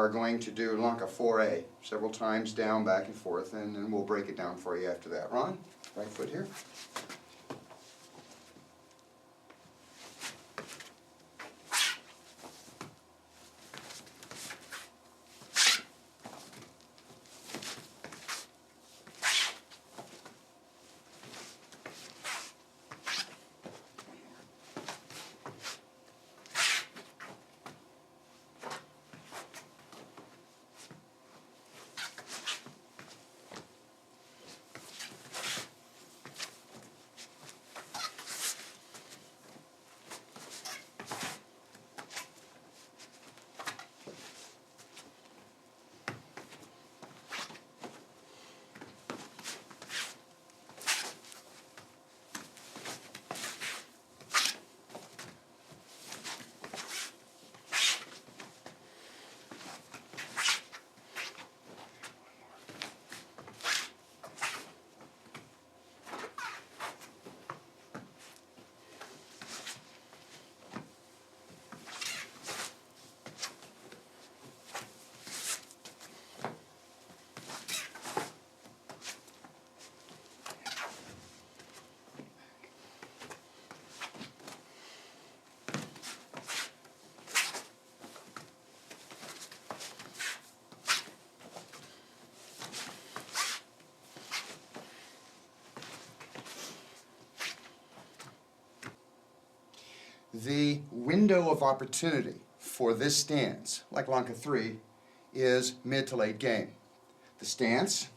are going to do Lanka 4A several times down, back and forth, and then we'll break it down for you after that. Ron, right foot here. The window of opportunity for this stance, like Lanka 3, is mid to late game. The stance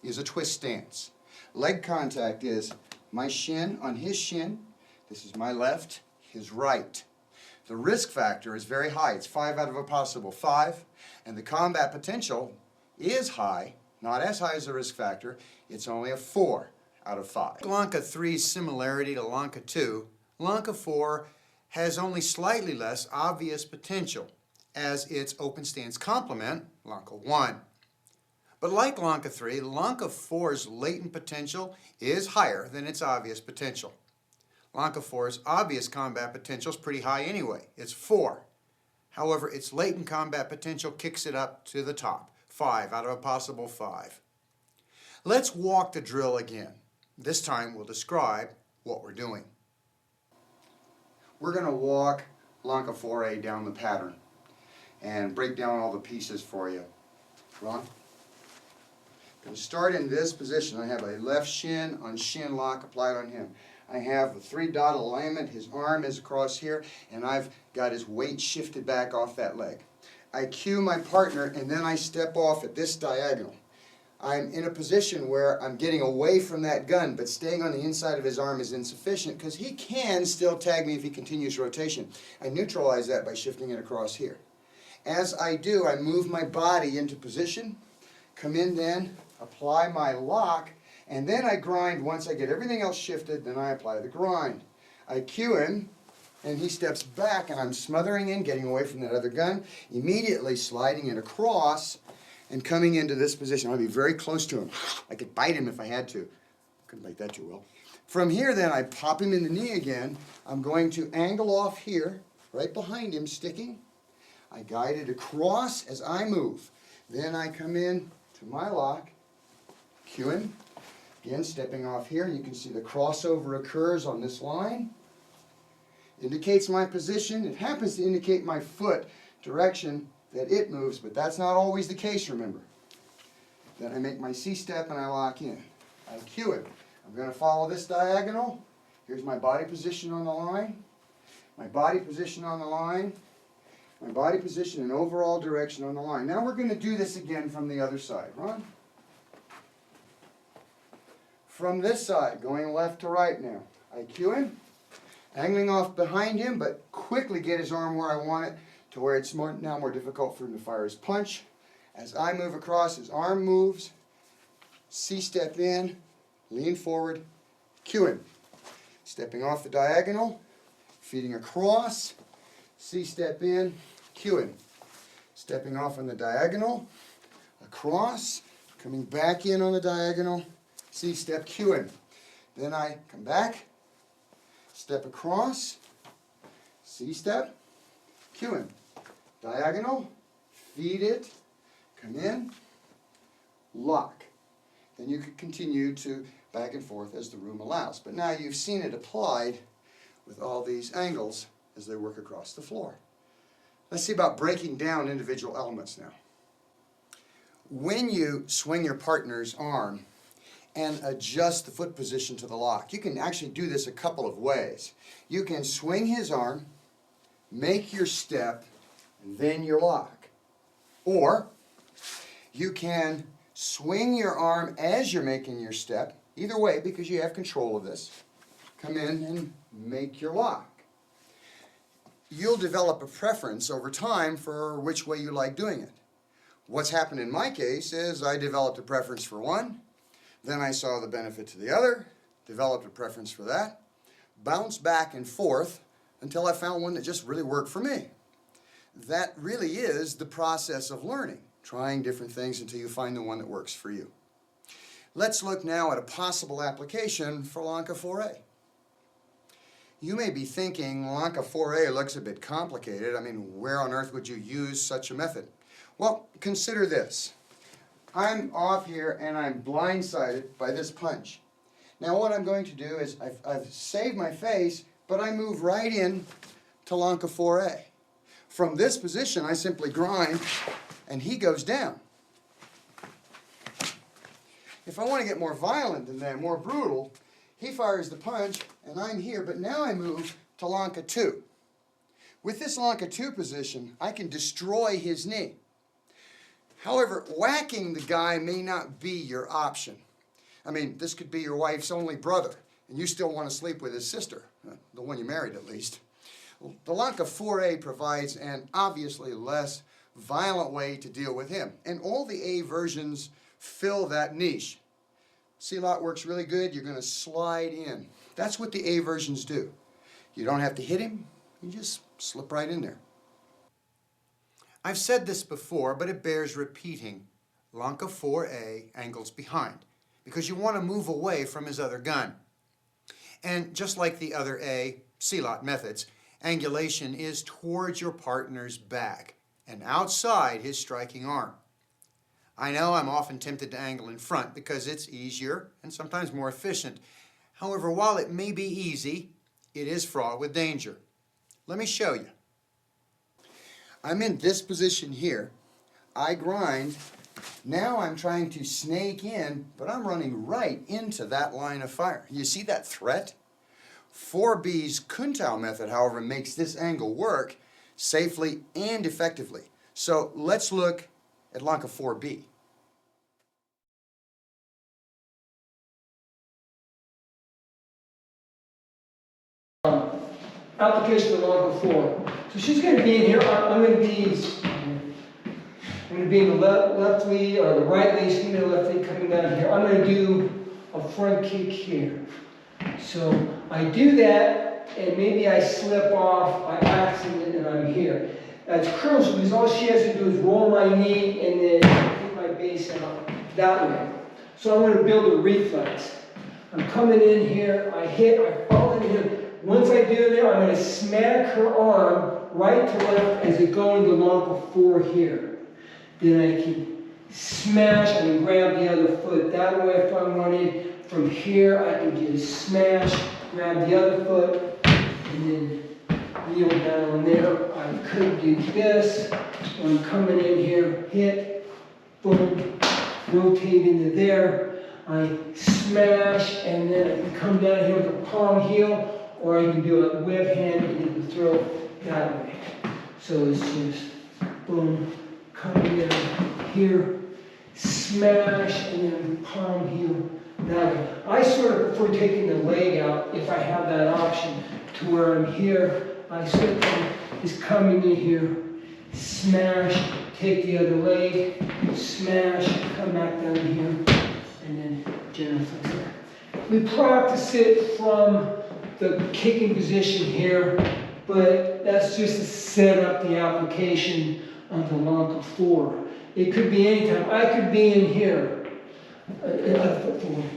is a twist stance. Leg contact is my shin on his shin. This is my left, his right. The risk factor is very high. It's 5 out of a possible 5. And the combat potential is high, not as high as the risk factor. It's only a 4 out of 5. Lanka 3's similarity to Lanka 2, Lanka 4 has only slightly less obvious potential as its open stance complement, Lanka 1. But like Lanka 3, Lanka 4's latent potential is higher than its obvious potential. Lanka 4's obvious combat potential is pretty high anyway. It's 4. However, its latent combat potential kicks it up to the top, 5 out of a possible 5. Let's walk the drill again. This time we'll describe what we're doing. We're going to walk Lanka 4A down the pattern and break down all the pieces for you. Ron? I'm going to start in this position. I have a left shin on shin lock applied on him. I have a 3-dot alignment. His arm is across here, and I've got his weight shifted back off that leg. I cue my partner, and then I step off at this diagonal. I'm in a position where I'm getting away from that gun, but staying on the inside of his arm is insufficient because he can still tag me if he continues rotation. I neutralize that by shifting it across here. As I do, I move my body into position, come in then, apply my lock, and then I grind. Once I get everything else shifted, then I apply the grind. I cue him, and he steps back, and I'm smothering in, getting away from that other gun, immediately sliding it across, and coming into this position. I'll be very close to him. I could bite him if I had to. Couldn't bite that too well. From here then, I pop him in the knee again. I'm going to angle off here, right behind him, sticking. I guide it across as I move. Then I come in to my lock, cue him. Again, stepping off here. You can see the crossover occurs on this line. Indicates my position. It happens to indicate my foot direction that it moves, but that's not always the case, remember. Then I make my C-step and I lock in. I cue it. I'm going to follow this diagonal. Here's my body position on the line. My body position on the line. My body position and overall direction on the line. Now we're going to do this again from the other side. Ron? From this side, going left to right now. I cue him, angling off behind him, but quickly get his arm where I want it, to where it's now more difficult for him to fire his punch. As I move across, his arm moves. C-step in, lean forward, cue him. Stepping off the diagonal, feeding across, C-step in, cue him. Stepping off on the diagonal, across, coming back in on the diagonal, C-step, cue him. Then I come back, step across, C-step, cue him. Diagonal, feed it, come in, lock. Then you could continue to back and forth as the room allows. But now you've seen it applied with all these angles as they work across the floor. Let's see about breaking down individual elements now. When you swing your partner's arm and adjust the foot position to the lock, you can actually do this a couple of ways. You can swing his arm, make your step, and then your lock. Or you can swing your arm as you're making your step, either way because you have control of this. Come in and make your lock. You'll develop a preference over time for which way you like doing it. What's happened in my case is I developed a preference for one, then I saw the benefit to the other, developed a preference for that, bounced back and forth until I found one that just really worked for me. That really is the process of learning, trying different things until you find the one that works for you. Let's look now at a possible application for Lanka 4A. You may be thinking Lanka 4A looks a bit complicated. I mean, where on earth would you use such a method? Well, consider this. I'm off here and I'm blindsided by this punch. Now what I'm going to do is I've saved my face, but I move right in to Lanka 4A. From this position, I simply grind and he goes down. If I want to get more violent than that, more brutal, he fires the punch and I'm here, but now I move to Lanka 2. With this Lanka 2 position, I can destroy his knee. However, whacking the guy may not be your option. I mean, this could be your wife's only brother, and you still want to sleep with his sister, the one you married at least. The Lanka 4A provides an obviously less violent way to deal with him, and all the A versions fill that niche. Silat works really good, you're going to slide in. That's what the A versions do. You don't have to hit him, you just slip right in there. I've said this before, but it bears repeating. Lanka 4A angles behind, because you want to move away from his other gun. And just like the other A, Silat methods, angulation is towards your partner's back and outside his striking arm. I know I'm often tempted to angle in front because it's easier and sometimes more efficient. However, while it may be easy, it is fraught with danger. Let me show you. I'm in this position here. I grind. Now I'm trying to snake in, but I'm running right into that line of fire. You see that threat? 4B's Kuntao method, however, makes this angle work safely and effectively. So let's look at Lanka 4B. Application of Lanka 4. So she's going to be in here. I'm going to be in the left lead or the right lead. She's going to be the left lead coming down here. I'm going to do a front kick here. So I do that, and maybe I slip off by accident, and I'm here. That's crucial because all she has to do is roll my knee and then hit my base out that way. So I'm going to build a reflex. I'm coming in here. I fall in here. Once I do that, I'm going to smack her arm right to left as it goes into Lanka 4 here. Then I can smash and grab the other foot. That way, if I'm running from here, I can just smash, grab the other foot, and then kneel down there. I could do this. When I'm coming in here, hit, boom, rotate into there. I smash, and then I can come down here with a palm heel, or I can do a web hand and do the throw that way. So it's just boom, coming in here, smash, and then palm heel that way. I sort of prefer taking the leg out if I have that option to where I'm here. I sort of just coming in here, smash, take the other leg, smash, come back down here, and then genuflex there. We practice it from the kicking position here, but that's just to set up the application on the Lanka 4. It could be anytime. I could be in here, other foot forward,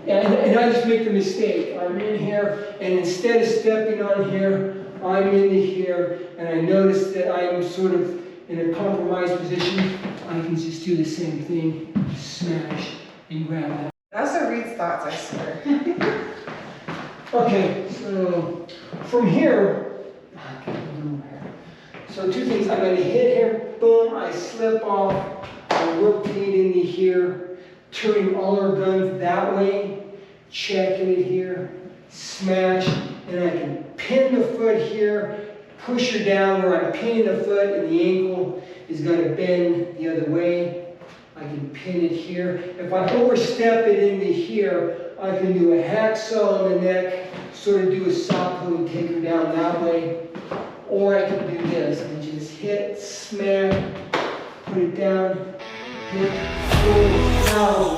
and I just make the mistake. I'm in here, and instead of stepping on here, I'm into here, and I notice that I'm sort of in a compromised position, I can just do the same thing, smash and grab that. That's what Reed's thoughts, I swear. Okay, so from here, so two things, I'm gonna hit here, boom, I slip off, I rotate into here, turning all our guns that way, checking it here, smash, and I can pin the foot here, push her down where I'm pinning the foot and the ankle is gonna bend the other way. I can pin it here. If I overstep it into here, I can do a hacksaw on the neck, sort of do a sock pull and take her down that way. Or I can do this and just hit, smack, put it down, hit, pull, down.